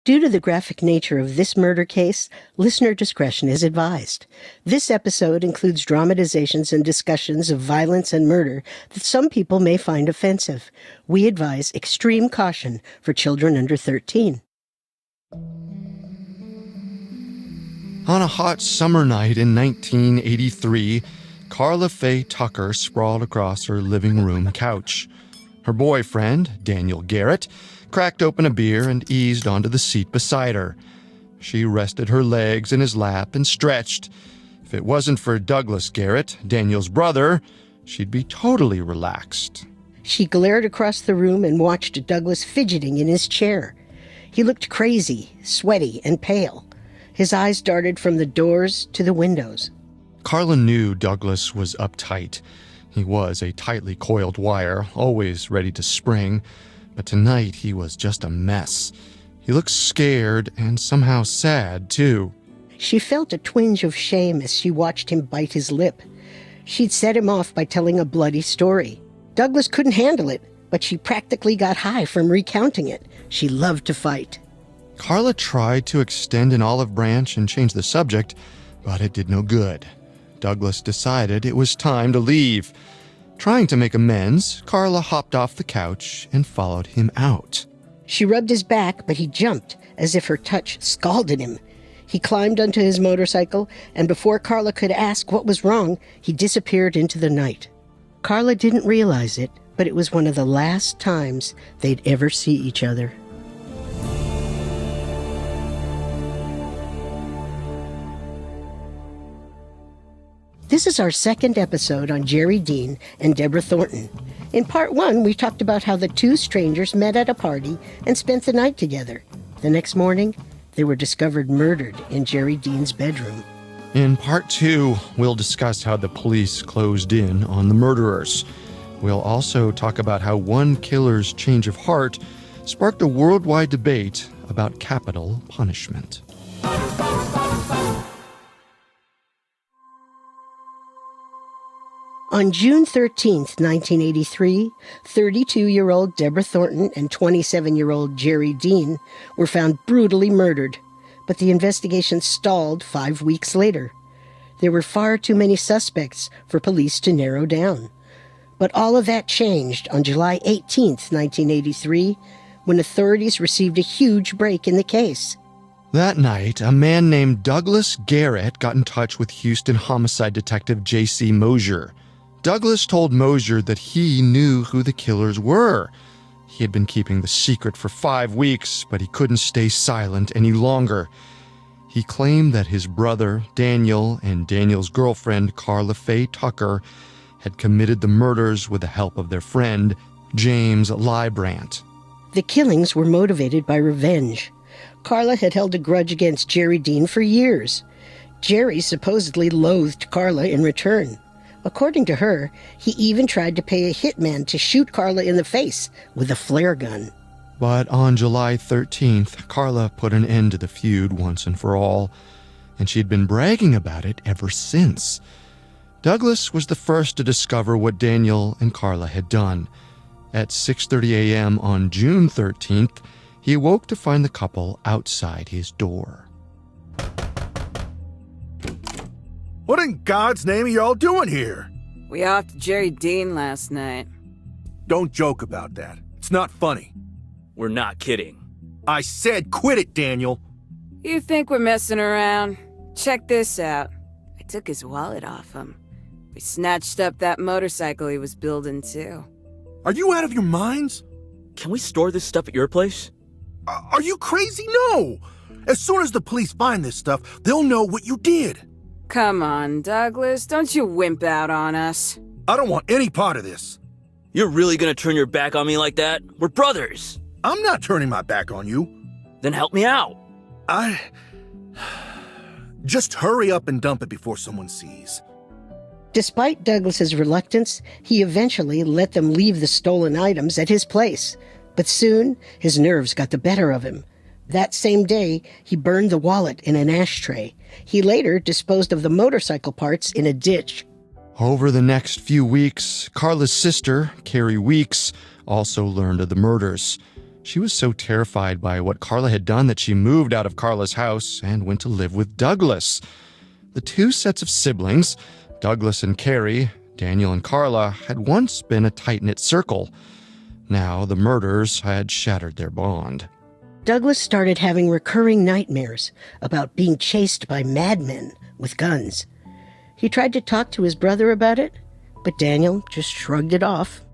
Due to the graphic nature of this murder case, listener discretion is advised. This episode includes dramatizations and discussions of violence and murder that some people may find offensive. We advise extreme caution for children under 13. On a hot summer night in 1983, Carla Faye Tucker sprawled across her living room couch. Her boyfriend, Daniel Garrett, cracked open a beer and eased onto the seat beside her. She rested her legs in his lap and stretched. If it wasn't for Douglas Garrett, Daniel's brother, she'd be totally relaxed. She glared across the room and watched Douglas fidgeting in his chair. He looked crazy, sweaty, and pale. His eyes darted from the doors to the windows. Carla knew Douglas was uptight. He was a tightly coiled wire, always ready to spring. But tonight he was just a mess. He looked scared and somehow sad, too. She felt a twinge of shame as she watched him bite his lip. She'd set him off by telling a bloody story. Douglas couldn't handle it, but she practically got high from recounting it. She loved to fight. Carla tried to extend an olive branch and change the subject, but it did no good. Douglas decided it was time to leave. Trying to make amends, Carla hopped off the couch and followed him out. She rubbed his back, but he jumped, as if her touch scalded him. He climbed onto his motorcycle, and before Carla could ask what was wrong, he disappeared into the night. Carla didn't realize it, but it was one of the last times they'd ever see each other. This is our second episode on Jerry Dean and Deborah Thornton. In part 1, we talked about how the two strangers met at a party and spent the night together. The next morning, they were discovered murdered in Jerry Dean's bedroom. In part 2, we'll discuss how the police closed in on the murderers. We'll also talk about how one killer's change of heart sparked a worldwide debate about capital punishment. On June 13, 1983, 32-year-old Deborah Thornton and 27-year-old Jerry Dean were found brutally murdered, but the investigation stalled 5 weeks later. There were far too many suspects for police to narrow down. But all of that changed on July 18, 1983, when authorities received a huge break in the case. That night, a man named Douglas Garrett got in touch with Houston homicide detective J.C. Mosier. Douglas told Mosier that he knew who the killers were. He had been keeping the secret for 5 weeks, but he couldn't stay silent any longer. He claimed that his brother, Daniel, and Daniel's girlfriend, Carla Faye Tucker, had committed the murders with the help of their friend, James Librant. The killings were motivated by revenge. Carla had held a grudge against Jerry Dean for years. Jerry supposedly loathed Carla in return. According to her, he even tried to pay a hitman to shoot Carla in the face with a flare gun. But on July 13th, Carla put an end to the feud once and for all, and she'd been bragging about it ever since. Douglas was the first to discover what Daniel and Carla had done. At 6:30 a.m. on June 13th, he awoke to find the couple outside his door. What in God's name are y'all doing here? We offed Jerry Dean last night. Don't joke about that. It's not funny. We're not kidding. I said quit it, Daniel. You think we're messing around? Check this out. I took his wallet off him. We snatched up that motorcycle he was building, too. Are you out of your minds? Can we store this stuff at your place? Are you crazy? No! As soon as the police find this stuff, they'll know what you did. Come on, Douglas. Don't you wimp out on us. I don't want any part of this. You're really gonna turn your back on me like that? We're brothers! I'm not turning my back on you. Then help me out. Just hurry up and dump it before someone sees. Despite Douglas's reluctance, he eventually let them leave the stolen items at his place. But soon, his nerves got the better of him. That same day, he burned the wallet in an ashtray. He later disposed of the motorcycle parts in a ditch. Over the next few weeks, Carla's sister, Carrie Weeks, also learned of the murders. She was so terrified by what Carla had done that she moved out of Carla's house and went to live with Douglas. The two sets of siblings, Douglas and Carrie, Daniel and Carla, had once been a tight-knit circle. Now the murders had shattered their bond. Douglas started having recurring nightmares about being chased by madmen with guns. He tried to talk to his brother about it, but Daniel just shrugged it off.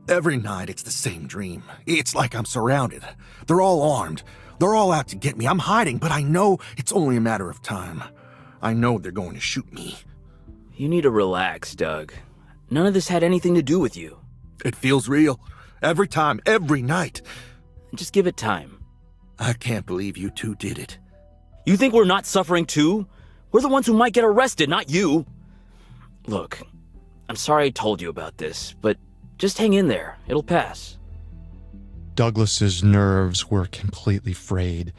Every night it's the same dream. It's like I'm surrounded. They're all armed. They're all out to get me. I'm hiding, but I know it's only a matter of time. I know they're going to shoot me. You need to relax, Doug. None of this had anything to do with you. It feels real. Every time, every night. Just give it time. I can't believe you two did it. You think we're not suffering too? We're the ones who might get arrested, not you. Look, I'm sorry I told you about this, but just hang in there. It'll pass. Douglas's nerves were completely frayed.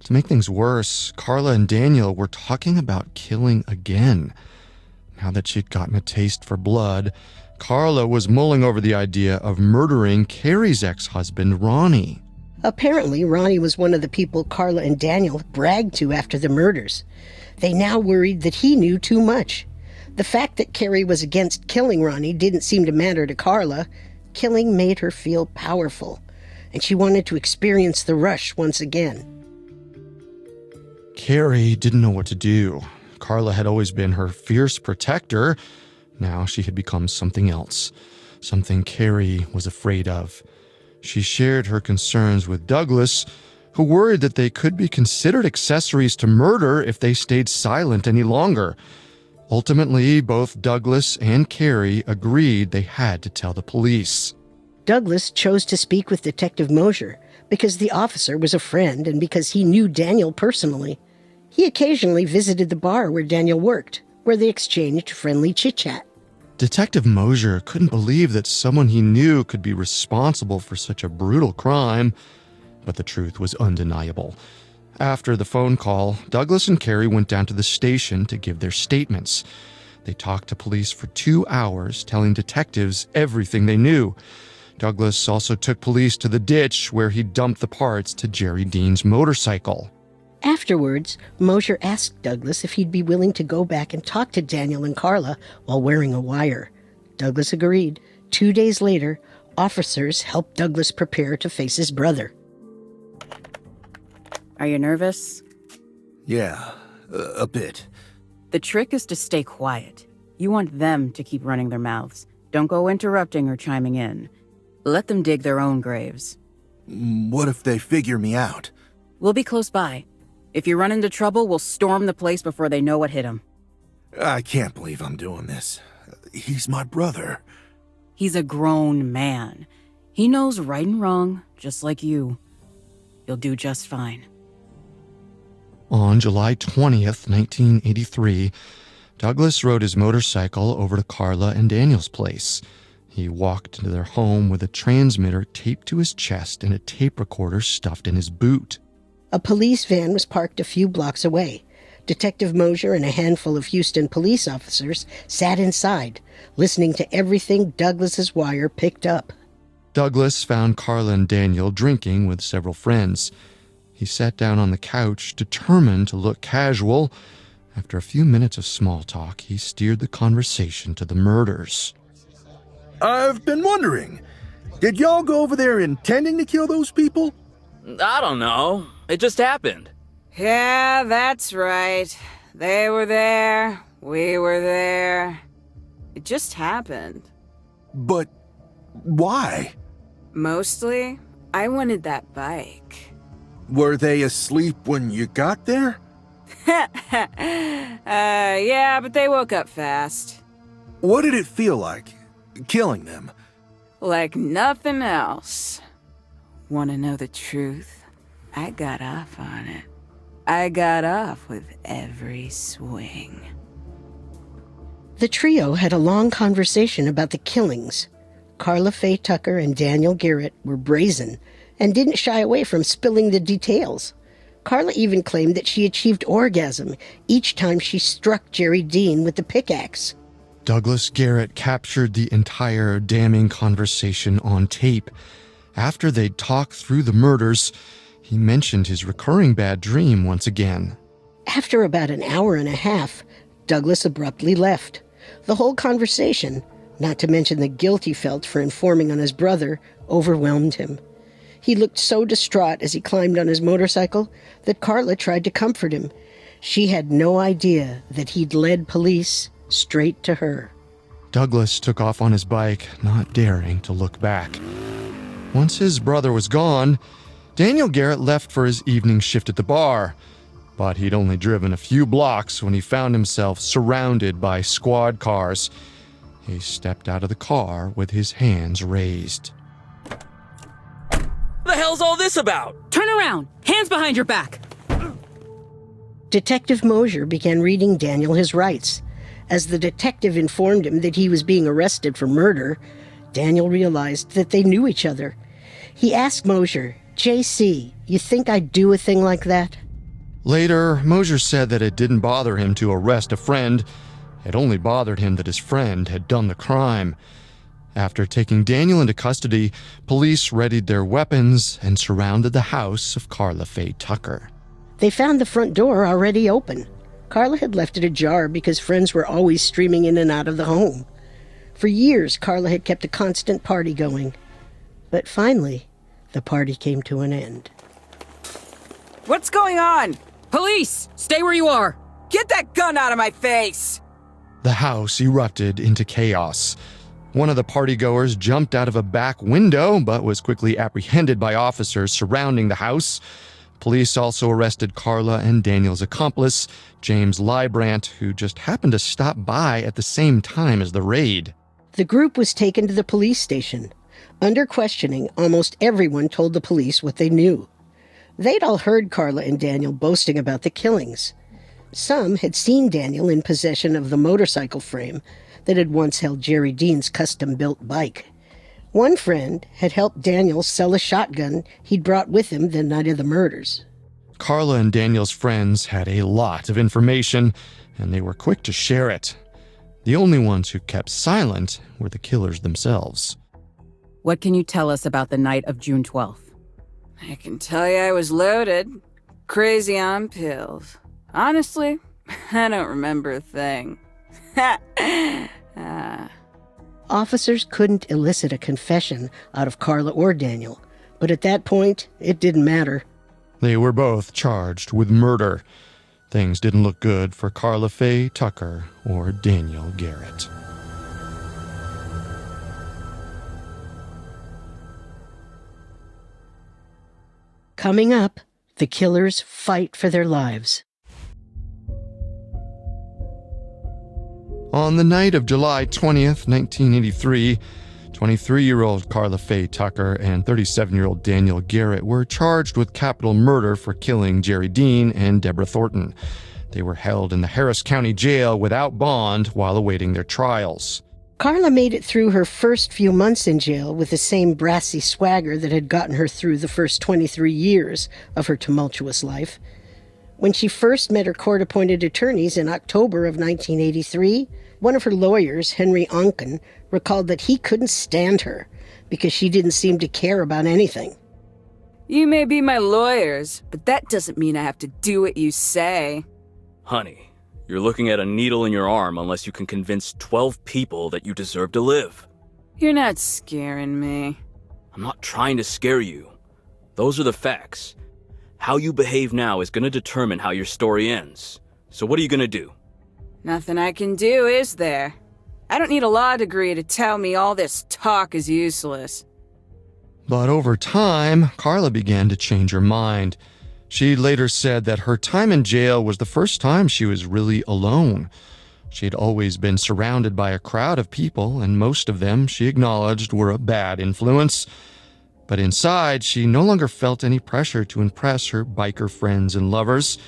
To make things worse, Carla and Daniel were talking about killing again. Now that she'd gotten a taste for blood, Carla was mulling over the idea of murdering Carrie's ex-husband, Ronnie. Apparently, Ronnie was one of the people Carla and Daniel bragged to after the murders. They now worried that he knew too much. The fact that Carrie was against killing Ronnie didn't seem to matter to Carla. Killing made her feel powerful, and she wanted to experience the rush once again. Carrie didn't know what to do. Carla had always been her fierce protector. Now she had become something else, something Carrie was afraid of. She shared her concerns with Douglas, who worried that they could be considered accessories to murder if they stayed silent any longer. Ultimately, both Douglas and Carrie agreed they had to tell the police. Douglas chose to speak with Detective Mosier because the officer was a friend and because he knew Daniel personally. He occasionally visited the bar where Daniel worked, where they exchanged friendly chit-chat. Detective Mosier couldn't believe that someone he knew could be responsible for such a brutal crime, but the truth was undeniable. After the phone call, Douglas and Carrie went down to the station to give their statements. They talked to police for 2 hours, telling detectives everything they knew. Douglas also took police to the ditch where he dumped the parts to Jerry Dean's motorcycle. Afterwards, Mosier asked Douglas if he'd be willing to go back and talk to Daniel and Carla while wearing a wire. Douglas agreed. 2 days later, officers helped Douglas prepare to face his brother. Are you nervous? Yeah, a bit. The trick is to stay quiet. You want them to keep running their mouths. Don't go interrupting or chiming in. Let them dig their own graves. What if they figure me out? We'll be close by. If you run into trouble, we'll storm the place before they know what hit them. I can't believe I'm doing this. He's my brother. He's a grown man. He knows right and wrong, just like you. You'll do just fine. On July 20th, 1983, Douglas rode his motorcycle over to Carla and Daniel's place. He walked into their home with a transmitter taped to his chest and a tape recorder stuffed in his boot. A police van was parked a few blocks away. Detective Mosier and a handful of Houston police officers sat inside, listening to everything Douglas's wire picked up. Douglas found Carla and Daniel drinking with several friends. He sat down on the couch, determined to look casual. After a few minutes of small talk, he steered the conversation to the murders. I've been wondering, did y'all go over there intending to kill those people? I don't know. It just happened. Yeah, that's right. They were there. We were there. It just happened. But why? Mostly, I wanted that bike. Were they asleep when you got there? Yeah, but they woke up fast. What did it feel like, killing them? Like nothing else. Want to know the truth? I got off on it. I got off with every swing. The trio had a long conversation about the killings. Carla Faye Tucker and Daniel Garrett were brazen and didn't shy away from spilling the details. Carla even claimed that she achieved orgasm each time she struck Jerry Dean with the pickaxe. Douglas Garrett captured the entire damning conversation on tape. After they'd talked through the murders, he mentioned his recurring bad dream once again. After about an hour and a half, Douglas abruptly left. The whole conversation, not to mention the guilt he felt for informing on his brother, overwhelmed him. He looked so distraught as he climbed on his motorcycle that Carla tried to comfort him. She had no idea that he'd led police straight to her. Douglas took off on his bike, not daring to look back. Once his brother was gone, Daniel Garrett left for his evening shift at the bar. But he'd only driven a few blocks when he found himself surrounded by squad cars. He stepped out of the car with his hands raised. The hell's all this about? Turn around! Hands behind your back! Detective Mosier began reading Daniel his rights. As the detective informed him that he was being arrested for murder, Daniel realized that they knew each other. He asked Mosier, "JC, you think I'd do a thing like that?" Later, Mosier said that it didn't bother him to arrest a friend. It only bothered him that his friend had done the crime. After taking Daniel into custody, police readied their weapons and surrounded the house of Carla Faye Tucker. They found the front door already open. Carla had left it ajar because friends were always streaming in and out of the home. For years, Carla had kept a constant party going. But finally, the party came to an end. What's going on? Police! Stay where you are! Get that gun out of my face! The house erupted into chaos. One of the partygoers jumped out of a back window, but was quickly apprehended by officers surrounding the house. Police also arrested Carla and Daniel's accomplice, James Librant, who just happened to stop by at the same time as the raid. The group was taken to the police station. Under questioning, almost everyone told the police what they knew. They'd all heard Carla and Daniel boasting about the killings. Some had seen Daniel in possession of the motorcycle frame that had once held Jerry Dean's custom-built bike. One friend had helped Daniel sell a shotgun he'd brought with him the night of the murders. Carla and Daniel's friends had a lot of information, and they were quick to share it. The only ones who kept silent were the killers themselves. What can you tell us about the night of June 12th? I can tell you I was loaded, crazy on pills. Honestly, I don't remember a thing. Officers couldn't elicit a confession out of Carla or Daniel, but at that point, it didn't matter. They were both charged with murder. Things didn't look good for Carla Faye Tucker or Daniel Garrett. Coming up, the killers fight for their lives. On the night of July 20th, 1983, 23-year-old Carla Faye Tucker and 37-year-old Daniel Garrett were charged with capital murder for killing Jerry Dean and Deborah Thornton. They were held in the Harris County Jail without bond while awaiting their trials. Carla made it through her first few months in jail with the same brassy swagger that had gotten her through the first 23 years of her tumultuous life. When she first met her court-appointed attorneys in October of 1983, one of her lawyers, Henry Onken, recalled that he couldn't stand her because she didn't seem to care about anything. You may be my lawyers, but that doesn't mean I have to do what you say. Honey, you're looking at a needle in your arm unless you can convince 12 people that you deserve to live. You're not scaring me. I'm not trying to scare you. Those are the facts. How you behave now is going to determine how your story ends. So what are you going to do? Nothing I can do, is there? I don't need a law degree to tell me all this talk is useless. But over time, Carla began to change her mind. She later said that her time in jail was the first time she was really alone. She had always been surrounded by a crowd of people, and most of them, she acknowledged, were a bad influence. But inside, she no longer felt any pressure to impress her biker friends and lovers.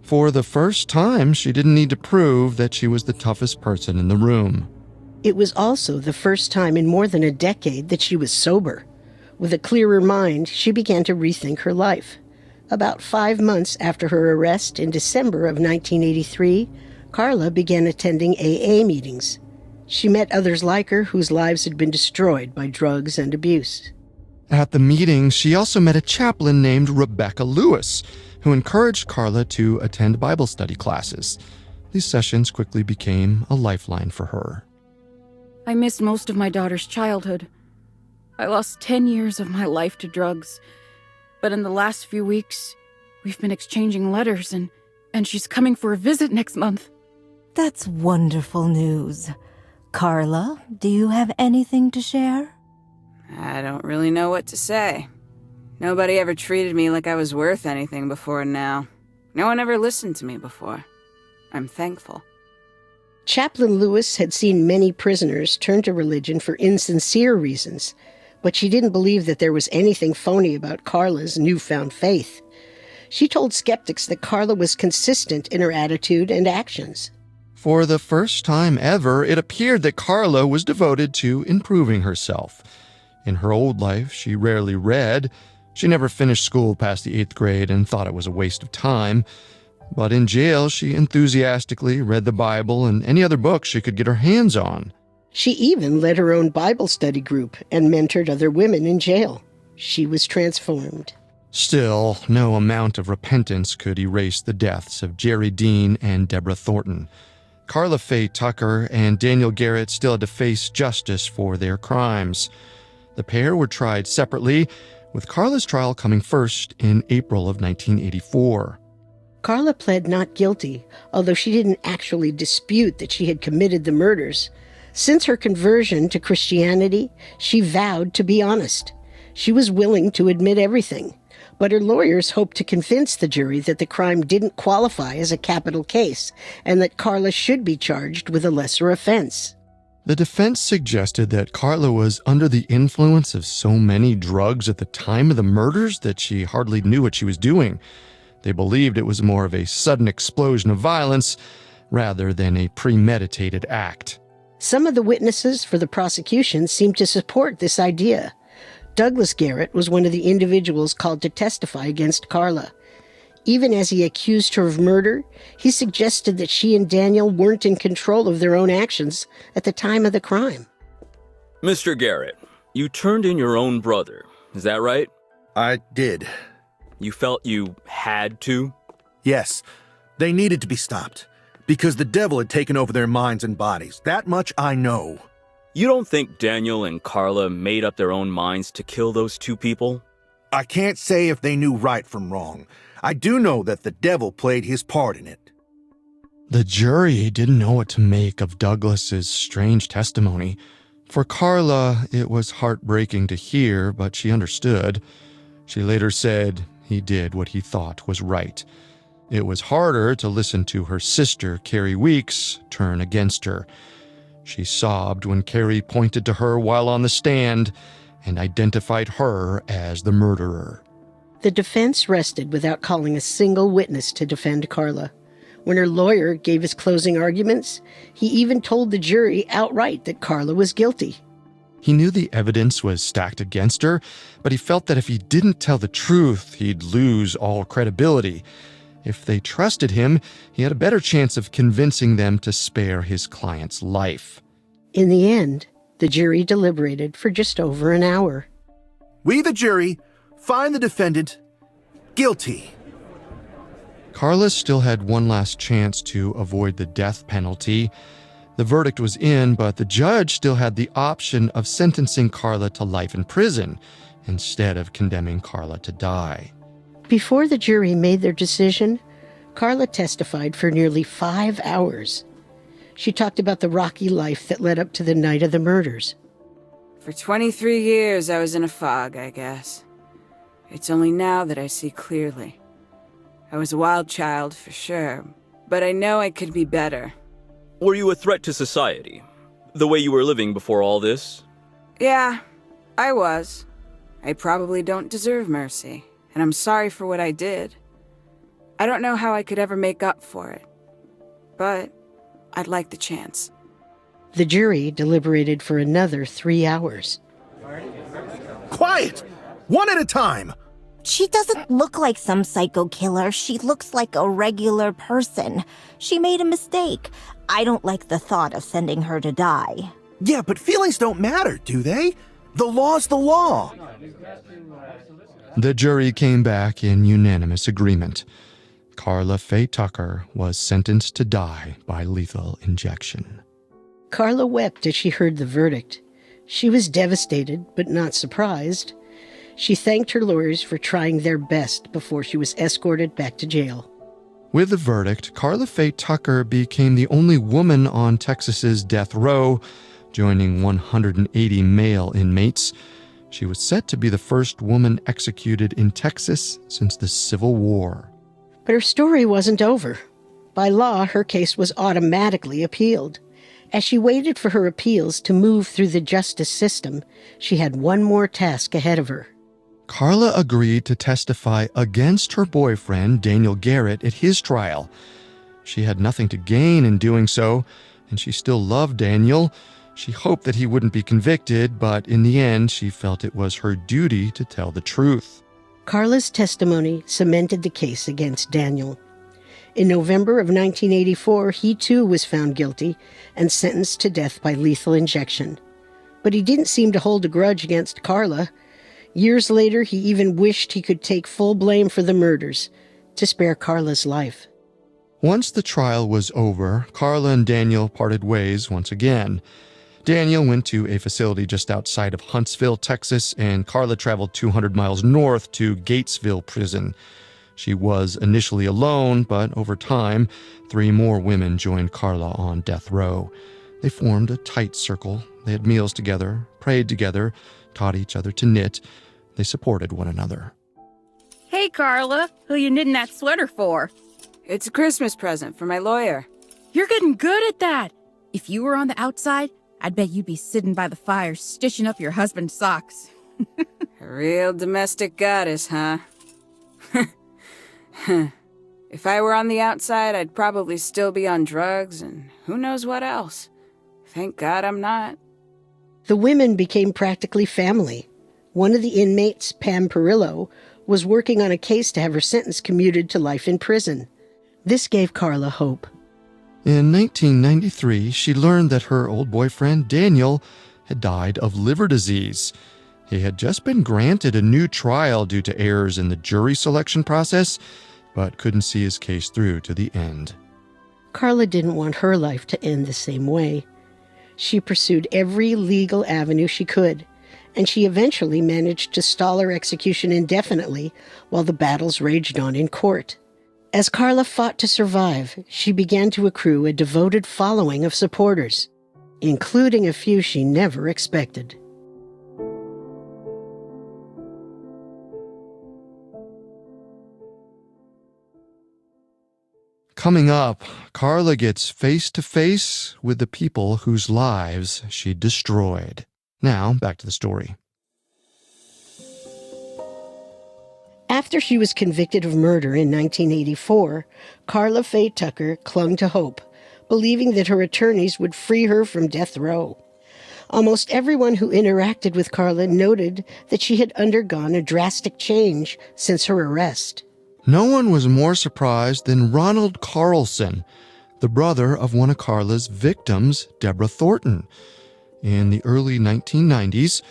For the first time, she didn't need to prove that she was the toughest person in the room. It was also the first time in more than a decade that she was sober. With a clearer mind, she began to rethink her life. About 5 months after her arrest in December of 1983, Carla began attending AA meetings. She met others like her whose lives had been destroyed by drugs and abuse. At the meeting, she also met a chaplain named Rebecca Lewis, who encouraged Carla to attend Bible study classes. These sessions quickly became a lifeline for her. I missed most of my daughter's childhood. I lost 10 years of my life to drugs. But in the last few weeks, we've been exchanging letters, and she's coming for a visit next month. That's wonderful news. Carla, do you have anything to share? I don't really know what to say. Nobody ever treated me like I was worth anything before now. No one ever listened to me before. I'm thankful. Chaplain Lewis had seen many prisoners turn to religion for insincere reasons, but she didn't believe that there was anything phony about Carla's newfound faith. She told skeptics that Carla was consistent in her attitude and actions. For the first time ever, it appeared that Carla was devoted to improving herself. In her old life, she rarely read. She never finished school past the 8th grade and thought it was a waste of time. But in jail, she enthusiastically read the Bible and any other books she could get her hands on. She even led her own Bible study group and mentored other women in jail. She was transformed. Still, no amount of repentance could erase the deaths of Jerry Dean and Deborah Thornton. Carla Faye Tucker and Daniel Garrett still had to face justice for their crimes. The pair were tried separately, with Carla's trial coming first in April of 1984. Carla pled not guilty, although she didn't actually dispute that she had committed the murders. Since her conversion to Christianity, she vowed to be honest. She was willing to admit everything, but her lawyers hoped to convince the jury that the crime didn't qualify as a capital case and that Carla should be charged with a lesser offense. The defense suggested that Carla was under the influence of so many drugs at the time of the murders that she hardly knew what she was doing. They believed it was more of a sudden explosion of violence rather than a premeditated act. Some of the witnesses for the prosecution seemed to support this idea. Douglas Garrett was one of the individuals called to testify against Carla. Even as he accused her of murder, he suggested that she and Daniel weren't in control of their own actions at the time of the crime. Mr. Garrett, you turned in your own brother, is that right? I did. You felt you had to? Yes, they needed to be stopped, because the devil had taken over their minds and bodies. That much I know. You don't think Daniel and Carla made up their own minds to kill those two people? I can't say if they knew right from wrong. I do know that the devil played his part in it. The jury didn't know what to make of Douglas's strange testimony. For Carla, it was heartbreaking to hear, but she understood. She later said he did what he thought was right. It was harder to listen to her sister, Carrie Weeks, turn against her. She sobbed when Carrie pointed to her while on the stand and identified her as the murderer. The defense rested without calling a single witness to defend Carla. When her lawyer gave his closing arguments, he even told the jury outright that Carla was guilty. He knew the evidence was stacked against her, but he felt that if he didn't tell the truth, he'd lose all credibility. If they trusted him, he had a better chance of convincing them to spare his client's life. In the end, the jury deliberated for just over an hour. We, the jury, find the defendant guilty. Carla still had one last chance to avoid the death penalty. The verdict was in, but the judge still had the option of sentencing Carla to life in prison instead of condemning Carla to die. Before the jury made their decision, Carla testified for nearly 5 hours. She talked about the rocky life that led up to the night of the murders. For 23 years, I was in a fog, I guess. It's only now that I see clearly. I was a wild child, for sure, but I know I could be better. Were you a threat to society? The way you were living before all this? Yeah, I was. I probably don't deserve mercy, and I'm sorry for what I did. I don't know how I could ever make up for it, but I'd like the chance. The jury deliberated for another 3 hours. Quiet! One at a time! She doesn't look like some psycho killer. She looks like a regular person. She made a mistake. I don't like the thought of sending her to die. Yeah, but feelings don't matter, do they? The law's the law. The jury came back in unanimous agreement. Carla Faye Tucker was sentenced to die by lethal injection. Carla wept as she heard the verdict. She was devastated, but not surprised. She thanked her lawyers for trying their best before she was escorted back to jail. With the verdict, Carla Faye Tucker became the only woman on Texas's death row, joining 180 male inmates. She was set to be the first woman executed in Texas since the Civil War. But her story wasn't over. By law, her case was automatically appealed. As she waited for her appeals to move through the justice system, she had one more task ahead of her. Carla agreed to testify against her boyfriend, Daniel Garrett, at his trial. She had nothing to gain in doing so, and she still loved Daniel. She hoped that he wouldn't be convicted, but in the end, she felt it was her duty to tell the truth. Carla's testimony cemented the case against Daniel. In November of 1984, he too was found guilty and sentenced to death by lethal injection. But he didn't seem to hold a grudge against Carla. Years later, he even wished he could take full blame for the murders to spare Carla's life. Once the trial was over, Carla and Daniel parted ways once again. Daniel went to a facility just outside of Huntsville, Texas, and Carla traveled 200 miles north to Gatesville Prison. She was initially alone, but over time, 3 more women joined Carla on death row. They formed a tight circle. They had meals together, prayed together, taught each other to knit. They supported one another. Hey, Carla, who you knitting that sweater for? It's a Christmas present for my lawyer. You're getting good at that. If you were on the outside, I'd bet you'd be sitting by the fire stitching up your husband's socks. A real domestic goddess, huh? If I were on the outside, I'd probably still be on drugs and who knows what else. Thank God I'm not. The women became practically family. One of the inmates, Pam Perillo, was working on a case to have her sentence commuted to life in prison. This gave Carla hope. In 1993, she learned that her old boyfriend, Daniel, had died of liver disease. He had just been granted a new trial due to errors in the jury selection process, but couldn't see his case through to the end. Carla didn't want her life to end the same way. She pursued every legal avenue she could, and she eventually managed to stall her execution indefinitely while the battles raged on in court. As Carla fought to survive, she began to accrue a devoted following of supporters, including a few she never expected. Coming up, Carla gets face-to-face with the people whose lives she destroyed. Now, back to the story. After she was convicted of murder in 1984, Carla Faye Tucker clung to hope, believing that her attorneys would free her from death row. Almost everyone who interacted with Carla noted that she had undergone a drastic change since her arrest. No one was more surprised than Ronald Carlson, the brother of one of Carla's victims, Deborah Thornton. In the early 1990s,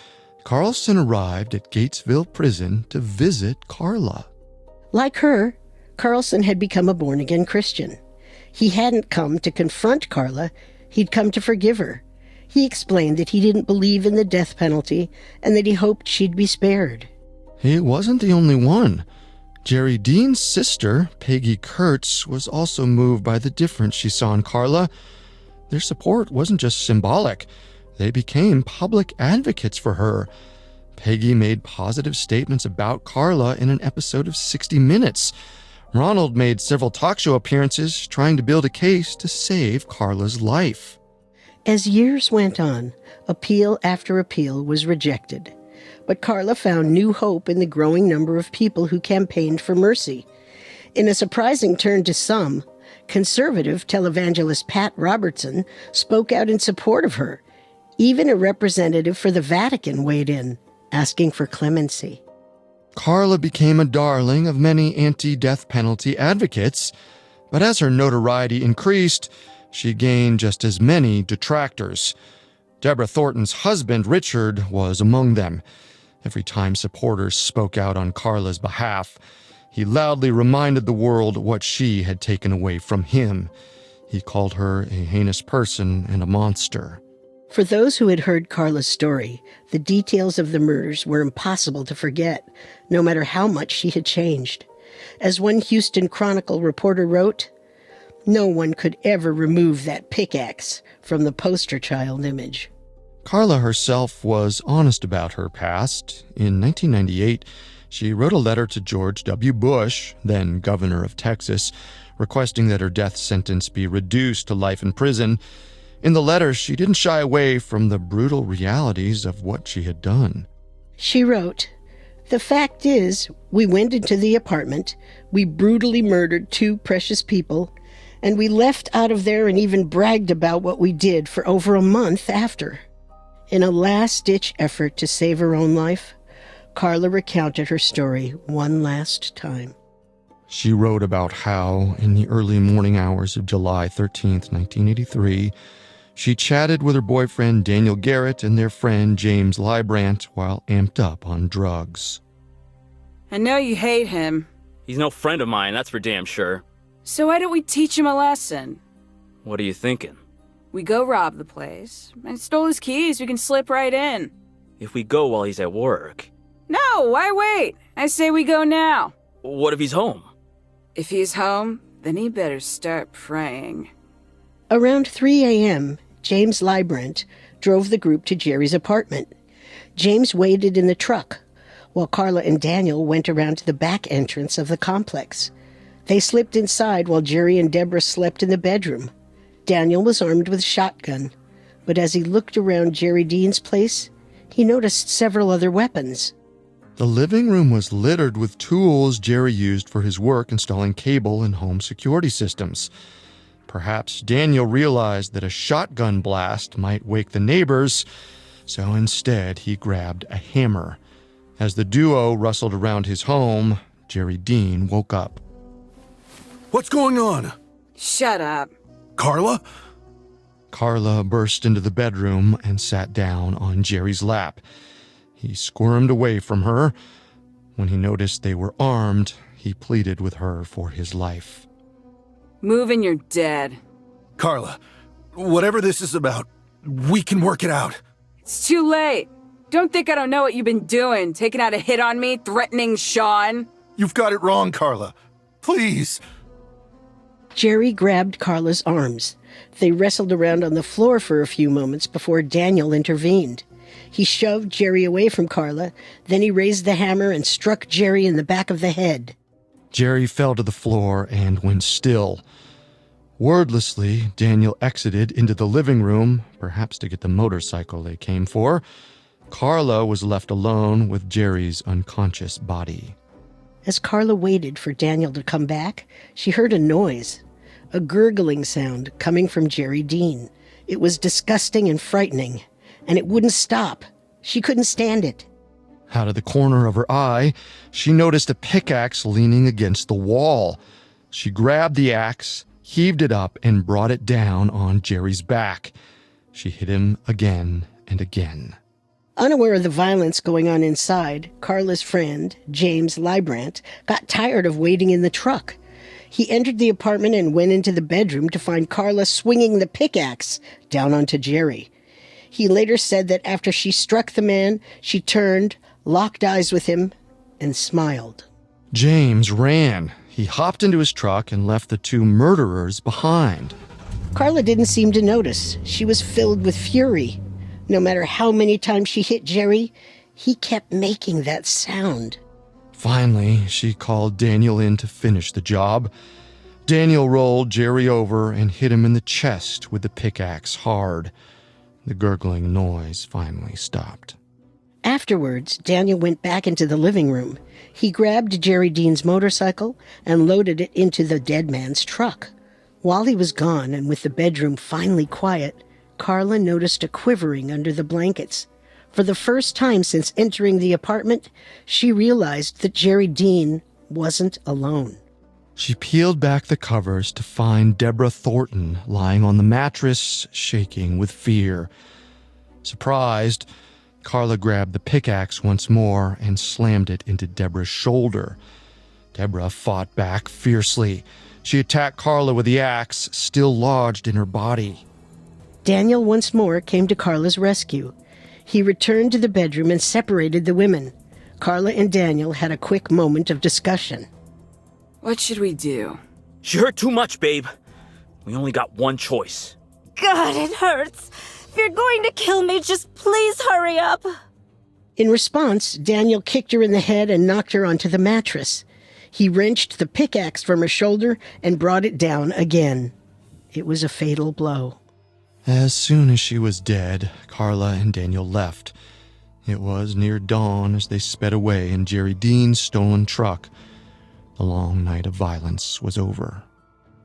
Carlson arrived at Gatesville Prison to visit Carla. Like her, Carlson had become a born-again Christian. He hadn't come to confront Carla, he'd come to forgive her. He explained that he didn't believe in the death penalty and that he hoped she'd be spared. He wasn't the only one. Jerry Dean's sister, Peggy Kurtz, was also moved by the difference she saw in Carla. Their support wasn't just symbolic. They became public advocates for her. Peggy made positive statements about Carla in an episode of 60 Minutes. Ronald made several talk show appearances trying to build a case to save Carla's life. As years went on, appeal after appeal was rejected. But Carla found new hope in the growing number of people who campaigned for mercy. In a surprising turn to some, conservative televangelist Pat Robertson spoke out in support of her. Even a representative for the Vatican weighed in, asking for clemency. Carla became a darling of many anti-death penalty advocates, but as her notoriety increased, she gained just as many detractors. Deborah Thornton's husband, Richard, was among them. Every time supporters spoke out on Carla's behalf, he loudly reminded the world what she had taken away from him. He called her a heinous person and a monster. For those who had heard Carla's story, the details of the murders were impossible to forget, no matter how much she had changed. As one Houston Chronicle reporter wrote, "No one could ever remove that pickaxe from the poster child image." Carla herself was honest about her past. In 1998, she wrote a letter to George W. Bush, then governor of Texas, requesting that her death sentence be reduced to life in prison. In the letter, she didn't shy away from the brutal realities of what she had done. She wrote, "The fact is, we went into the apartment, we brutally murdered 2 precious people, and we left out of there and even bragged about what we did for over a month after." In a last-ditch effort to save her own life, Carla recounted her story one last time. She wrote about how, in the early morning hours of July 13th, 1983, she chatted with her boyfriend Daniel Garrett and their friend James Librant while amped up on drugs. I know you hate him. He's no friend of mine, that's for damn sure. So why don't we teach him a lesson? What are you thinking? We go rob the place. I stole his keys, we can slip right in. If we go while he's at work. No, why wait? I say we go now. What if he's home? If he's home, then he better start praying. Around 3 a.m., James Librant drove the group to Jerry's apartment. James waited in the truck, while Carla and Daniel went around to the back entrance of the complex. They slipped inside while Jerry and Deborah slept in the bedroom. Daniel was armed with a shotgun, but as he looked around Jerry Dean's place, he noticed several other weapons. The living room was littered with tools Jerry used for his work installing cable and home security systems. Perhaps Daniel realized that a shotgun blast might wake the neighbors, so instead he grabbed a hammer. As the duo rustled around his home, Jerry Dean woke up. What's going on? Shut up. Carla? Carla burst into the bedroom and sat down on Jerry's lap. He squirmed away from her. When he noticed they were armed, he pleaded with her for his life. Move and you're dead. Carla, whatever this is about, we can work it out. It's too late. Don't think I don't know what you've been doing, taking out a hit on me, threatening Sean. You've got it wrong, Carla. Please. Jerry grabbed Carla's arms. They wrestled around on the floor for a few moments before Daniel intervened. He shoved Jerry away from Carla, then he raised the hammer and struck Jerry in the back of the head. Jerry fell to the floor and went still. Wordlessly, Daniel exited into the living room, perhaps to get the motorcycle they came for. Carla was left alone with Jerry's unconscious body. As Carla waited for Daniel to come back, she heard a noise, a gurgling sound coming from Jerry Dean. It was disgusting and frightening, and it wouldn't stop. She couldn't stand it. Out of the corner of her eye, she noticed a pickaxe leaning against the wall. She grabbed the axe, heaved it up, and brought it down on Jerry's back. She hit him again and again. Unaware of the violence going on inside, Carla's friend, James Librant, got tired of waiting in the truck. He entered the apartment and went into the bedroom to find Carla swinging the pickaxe down onto Jerry. He later said that after she struck the man, she turned, locked eyes with him, and smiled. James ran. He hopped into his truck and left the 2 murderers behind. Carla didn't seem to notice. She was filled with fury. No matter how many times she hit Jerry, he kept making that sound. Finally, she called Daniel in to finish the job. Daniel rolled Jerry over and hit him in the chest with the pickaxe hard. The gurgling noise finally stopped. Afterwards, Daniel went back into the living room. He grabbed Jerry Dean's motorcycle and loaded it into the dead man's truck. While he was gone and with the bedroom finally quiet, Carla noticed a quivering under the blankets. For the first time since entering the apartment, she realized that Jerry Dean wasn't alone. She peeled back the covers to find Deborah Thornton lying on the mattress, shaking with fear. Surprised, Carla grabbed the pickaxe once more and slammed it into Deborah's shoulder. Deborah fought back fiercely. She attacked Carla with the axe, still lodged in her body. Daniel once more came to Carla's rescue. He returned to the bedroom and separated the women. Carla and Daniel had a quick moment of discussion. What should we do? She hurt too much, babe. We only got one choice. God, it hurts. If you're going to kill me, just please hurry up. In response, Daniel kicked her in the head and knocked her onto the mattress. He wrenched the pickaxe from her shoulder and brought it down again. It was a fatal blow. As soon as she was dead, Carla and Daniel left. It was near dawn as they sped away in Jerry Dean's stolen truck. The long night of violence was over.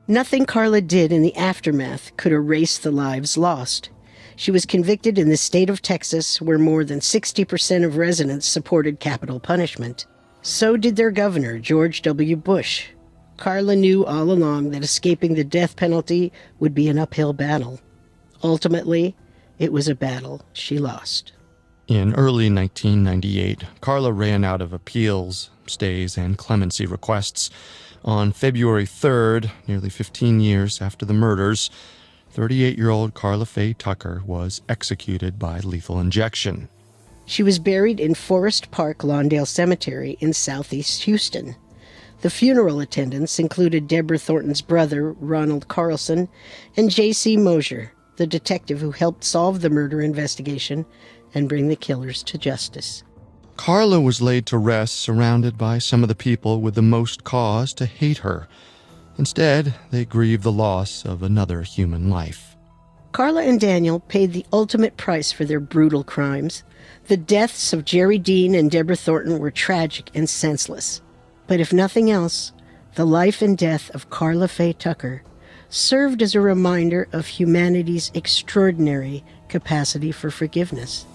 Nothing Carla did in the aftermath could erase the lives lost. She was convicted in the state of Texas, where more than 60% of residents supported capital punishment. So did their governor, George W. Bush. Carla knew all along that escaping the death penalty would be an uphill battle. Ultimately, it was a battle she lost. In early 1998, Carla ran out of appeals, stays, and clemency requests. On February 3rd, nearly 15 years after the murders, 38-year-old Carla Faye Tucker was executed by lethal injection. She was buried in Forest Park Lawndale Cemetery in southeast Houston. The funeral attendants included Deborah Thornton's brother, Ronald Carlson, and J.C. Mosier, the detective who helped solve the murder investigation and bring the killers to justice. Carla was laid to rest surrounded by some of the people with the most cause to hate her. Instead, they grieved the loss of another human life. Carla and Daniel paid the ultimate price for their brutal crimes. The deaths of Jerry Dean and Deborah Thornton were tragic and senseless. But if nothing else, the life and death of Carla Faye Tucker served as a reminder of humanity's extraordinary capacity for forgiveness.